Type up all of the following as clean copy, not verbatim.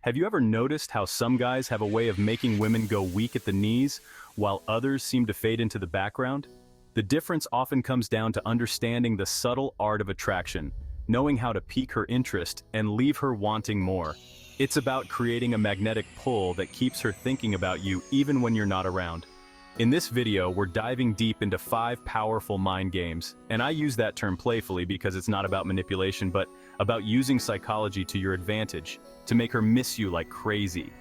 Have you ever noticed how some guys have a way of making women go weak at the knees, while others seem to fade into the background? The difference often comes down to understanding the subtle art of attraction, knowing how to pique her interest and leave her wanting more. It's about creating a magnetic pull that keeps her thinking about you even when you're not around. In this video, we're diving deep into 5 powerful mind games, and I use that term playfully because it's not about manipulation, but about using psychology to your advantage, to make her miss you like crazy.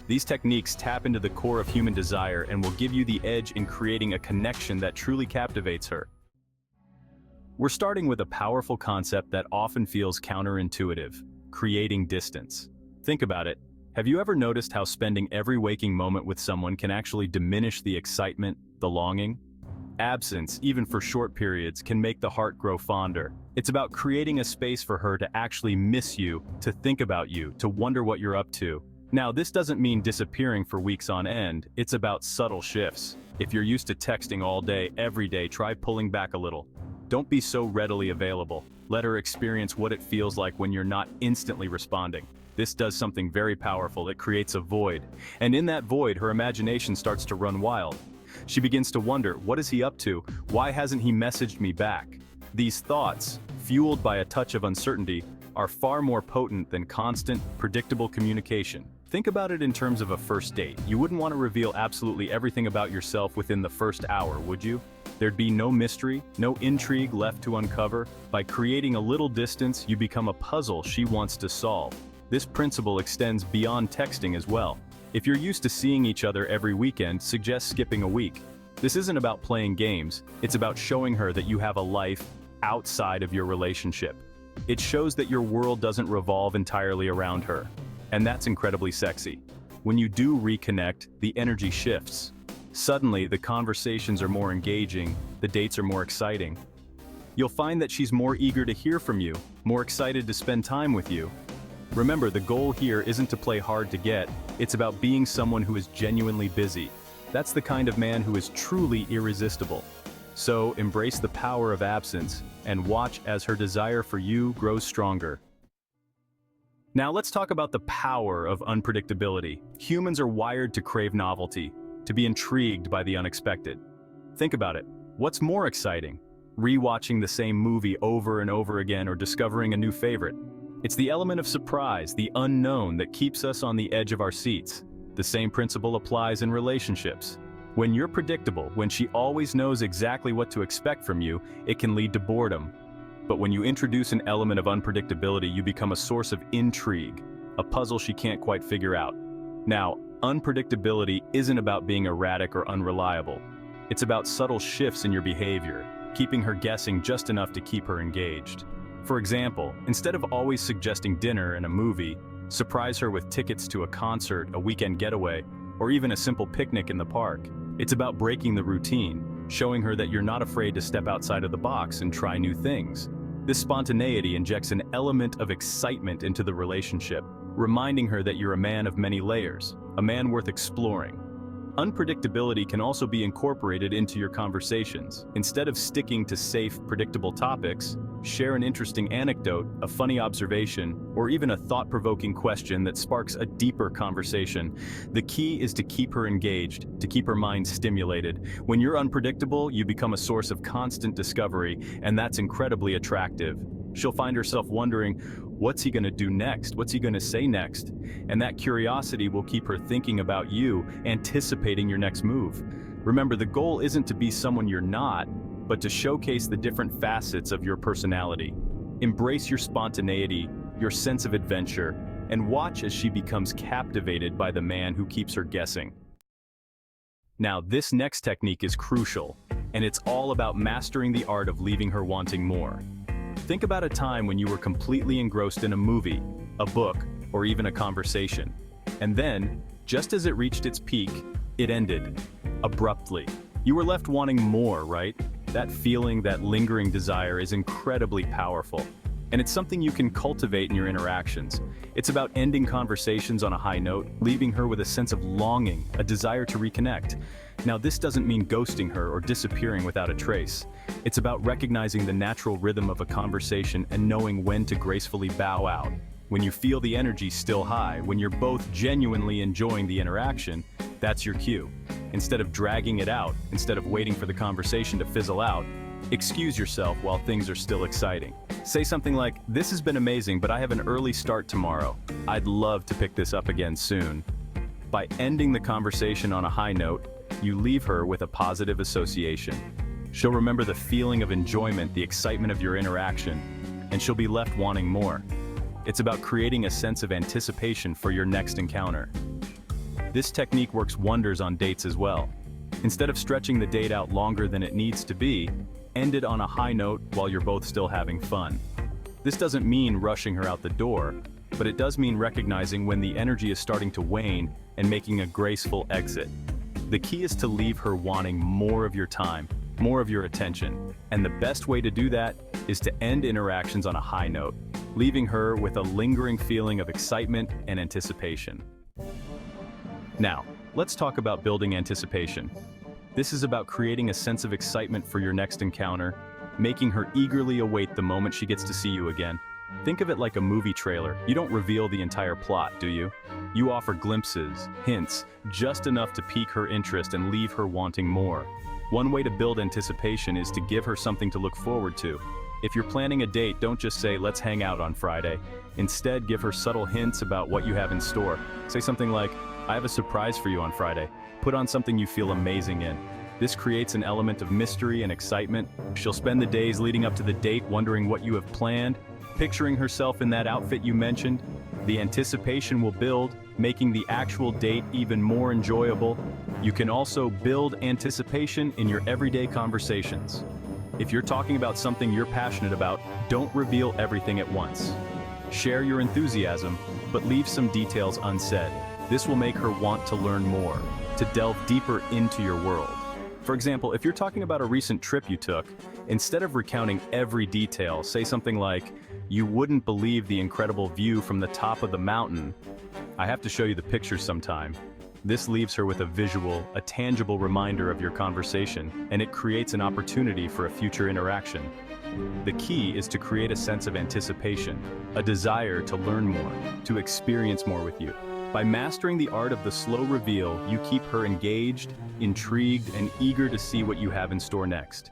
These techniques tap into the core of human desire and will give you the edge in creating a connection that truly captivates her. We're starting with a powerful concept that often feels counterintuitive: creating distance. Think about it. Have you ever noticed how spending every waking moment with someone can actually diminish the excitement, the longing? Absence, even for short periods, can make the heart grow fonder. It's about creating a space for her to actually miss you, to think about you, to wonder what you're up to. Now, this doesn't mean disappearing for weeks on end. It's about subtle shifts. If you're used to texting all day, every day, try pulling back a little. Don't be so readily available. Let her experience what it feels like when you're not instantly responding. This does something very powerful. It creates a void. And in that void, her imagination starts to run wild. She begins to wonder, what is he up to? Why hasn't he messaged me back? These thoughts, fueled by a touch of uncertainty, are far more potent than constant, predictable communication. Think about it in terms of a first date. You wouldn't want to reveal absolutely everything about yourself within the first hour, would you? There'd be no mystery, no intrigue left to uncover. By creating a little distance, you become a puzzle she wants to solve. This principle extends beyond texting as well. If you're used to seeing each other every weekend, suggest skipping a week. This isn't about playing games, it's about showing her that you have a life outside of your relationship. It shows that your world doesn't revolve entirely around her. And that's incredibly sexy. When you do reconnect, the energy shifts. Suddenly, the conversations are more engaging, the dates are more exciting. You'll find that she's more eager to hear from you, more excited to spend time with you. Remember, the goal here isn't to play hard to get, it's about being someone who is genuinely busy. That's the kind of man who is truly irresistible. So, embrace the power of absence, and watch as her desire for you grows stronger. Now let's talk about the power of unpredictability. Humans are wired to crave novelty, to be intrigued by the unexpected. Think about it. What's more exciting? Rewatching the same movie over and over again or discovering a new favorite? It's the element of surprise, the unknown, that keeps us on the edge of our seats. The same principle applies in relationships. When you're predictable, when she always knows exactly what to expect from you, it can lead to boredom. But when you introduce an element of unpredictability, you become a source of intrigue, a puzzle she can't quite figure out. Now, unpredictability isn't about being erratic or unreliable. It's about subtle shifts in your behavior, keeping her guessing just enough to keep her engaged. For example, instead of always suggesting dinner and a movie, surprise her with tickets to a concert, a weekend getaway, or even a simple picnic in the park. It's about breaking the routine, showing her that you're not afraid to step outside of the box and try new things. This spontaneity injects an element of excitement into the relationship, reminding her that you're a man of many layers, a man worth exploring. Unpredictability can also be incorporated into your conversations. Instead of sticking to safe, predictable topics, share an interesting anecdote, a funny observation, or even a thought-provoking question that sparks a deeper conversation. The key is to keep her engaged, to keep her mind stimulated. When you're unpredictable, you become a source of constant discovery, and that's incredibly attractive. She'll find herself wondering, what's he going to do next? What's he going to say next? And that curiosity will keep her thinking about you, anticipating your next move. Remember, the goal isn't to be someone you're not, but to showcase the different facets of your personality. Embrace your spontaneity, your sense of adventure, and watch as she becomes captivated by the man who keeps her guessing. Now, this next technique is crucial, and it's all about mastering the art of leaving her wanting more. Think about a time when you were completely engrossed in a movie, a book, or even a conversation. And then, just as it reached its peak, it ended, abruptly. You were left wanting more, right? That feeling, that lingering desire is incredibly powerful. And it's something you can cultivate in your interactions. It's about ending conversations on a high note, leaving her with a sense of longing, a desire to reconnect. Now, this doesn't mean ghosting her or disappearing without a trace. It's about recognizing the natural rhythm of a conversation and knowing when to gracefully bow out. When you feel the energy still high, when you're both genuinely enjoying the interaction, that's your cue. Instead of dragging it out, instead of waiting for the conversation to fizzle out, excuse yourself while things are still exciting. Say something like, "This has been amazing, but I have an early start tomorrow. I'd love to pick this up again soon." By ending the conversation on a high note, you leave her with a positive association. She'll remember the feeling of enjoyment, the excitement of your interaction, and she'll be left wanting more. It's about creating a sense of anticipation for your next encounter. This technique works wonders on dates as well. Instead of stretching the date out longer than it needs to be, end it on a high note while you're both still having fun. This doesn't mean rushing her out the door, but it does mean recognizing when the energy is starting to wane and making a graceful exit. The key is to leave her wanting more of your time, more of your attention, and the best way to do that is to end interactions on a high note, leaving her with a lingering feeling of excitement and anticipation. Now, let's talk about building anticipation. This is about creating a sense of excitement for your next encounter, making her eagerly await the moment she gets to see you again. Think of it like a movie trailer. You don't reveal the entire plot, do you? You offer glimpses, hints, just enough to pique her interest and leave her wanting more. One way to build anticipation is to give her something to look forward to. If you're planning a date, don't just say, "Let's hang out on Friday." Instead, give her subtle hints about what you have in store. Say something like, "I have a surprise for you on Friday. Put on something you feel amazing in." This creates an element of mystery and excitement. She'll spend the days leading up to the date wondering what you have planned, picturing herself in that outfit you mentioned. The anticipation will build, making the actual date even more enjoyable. You can also build anticipation in your everyday conversations. If you're talking about something you're passionate about, don't reveal everything at once. Share your enthusiasm, but leave some details unsaid. This will make her want to learn more, to delve deeper into your world. For example, if you're talking about a recent trip you took, instead of recounting every detail, say something like, "You wouldn't believe the incredible view from the top of the mountain. I have to show you the pictures sometime." This leaves her with a visual, a tangible reminder of your conversation, and it creates an opportunity for a future interaction. The key is to create a sense of anticipation, a desire to learn more, to experience more with you. By mastering the art of the slow reveal, you keep her engaged, intrigued, and eager to see what you have in store next.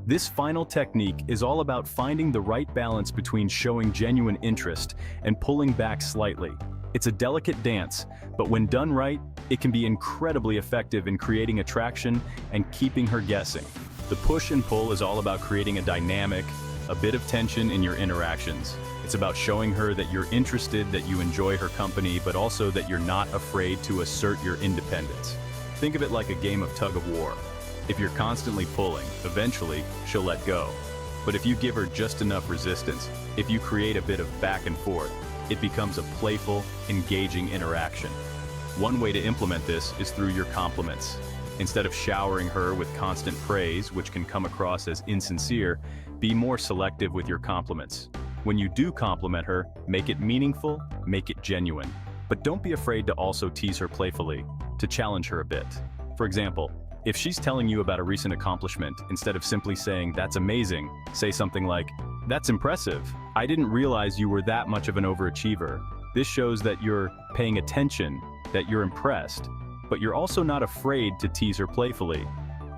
This final technique is all about finding the right balance between showing genuine interest and pulling back slightly. It's a delicate dance, but when done right, it can be incredibly effective in creating attraction and keeping her guessing. The push and pull is all about creating a dynamic, a bit of tension in your interactions. It's about showing her that you're interested, that you enjoy her company, but also that you're not afraid to assert your independence. Think of it like a game of tug of war. If you're constantly pulling, eventually she'll let go. But if you give her just enough resistance, if you create a bit of back and forth, it becomes a playful, engaging interaction. One way to implement this is through your compliments. Instead of showering her with constant praise, which can come across as insincere, be more selective with your compliments. When you do compliment her, make it meaningful, make it genuine. But don't be afraid to also tease her playfully, to challenge her a bit. For example, if she's telling you about a recent accomplishment, instead of simply saying, "That's amazing," say something like, "That's impressive. I didn't realize you were that much of an overachiever." This shows that you're paying attention, that you're impressed, but you're also not afraid to tease her playfully.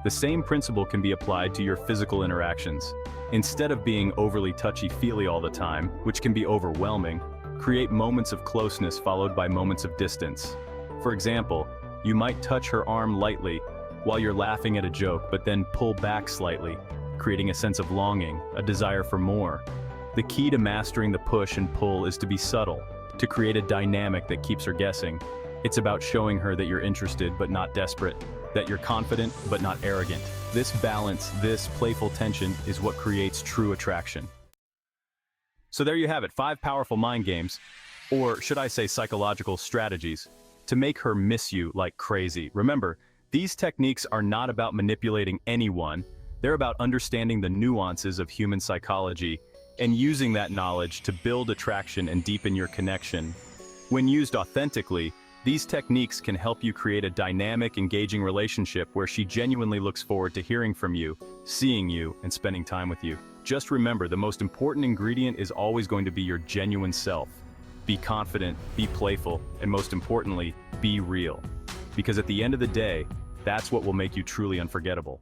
The same principle can be applied to your physical interactions. Instead of being overly touchy-feely all the time, which can be overwhelming, create moments of closeness followed by moments of distance. For example, you might touch her arm lightly while you're laughing at a joke, but then pull back slightly, creating a sense of longing, a desire for more. The key to mastering the push and pull is to be subtle, to create a dynamic that keeps her guessing. It's about showing her that you're interested but not desperate, that you're confident but not arrogant. This balance, this playful tension is what creates true attraction. So there you have it, 5 powerful mind games, or should I say psychological strategies, to make her miss you like crazy. Remember, these techniques are not about manipulating anyone. They're about understanding the nuances of human psychology and using that knowledge to build attraction and deepen your connection. When used authentically, these techniques can help you create a dynamic, engaging relationship where she genuinely looks forward to hearing from you, seeing you, and spending time with you. Just remember, the most important ingredient is always going to be your genuine self. Be confident, be playful, and most importantly, be real. Because at the end of the day, that's what will make you truly unforgettable.